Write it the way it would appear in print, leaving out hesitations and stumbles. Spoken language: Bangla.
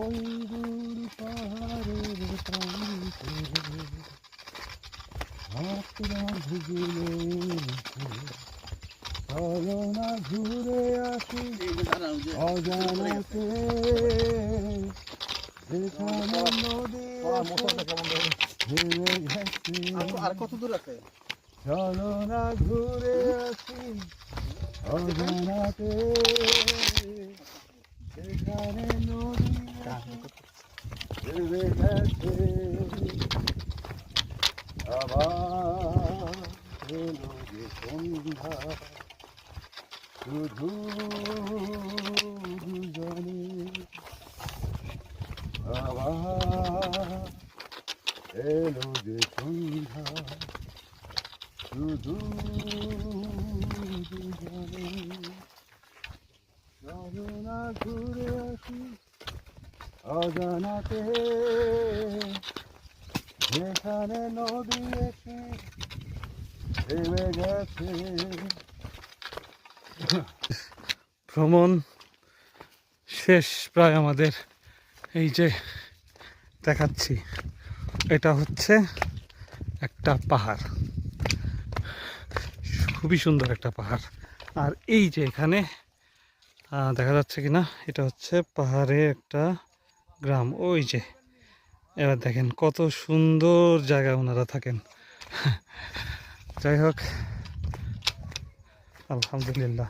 ওই দূর পাহাড়ের প্রান্তে হাতরা ভিজিলে চলো না ঘুরে আসি অজানাতে যেখানে নদী ভেবে গেছে। আর কত দূর আছে? চলো না ঘুরে আসি অজানাতে যেখানে নদী ভেবে গেছে। আবার এলো যে সন্ধ্যা শুধু দুজনে। আবার এলো যে সন্ধ্যা শুধু দুজনে। চলো না ঘুরে আসি অজানাতে যেখানে নদী এসে ভেবে গেছে। ভ্রমণ শেষ প্রায় আমাদের। এই যে দেখাচ্ছি, এটা হচ্ছে একটা পাহাড়, খুবই সুন্দর একটা পাহাড়। আর এই যে এখানে দেখা যাচ্ছে কিনা, এটা হচ্ছে পাহাড়ে একটা গ্রাম। ওই যে এবার দেখেন কত সুন্দর জায়গায় ওনারা থাকেন। যাই হোক, আলহামদুলিল্লাহ।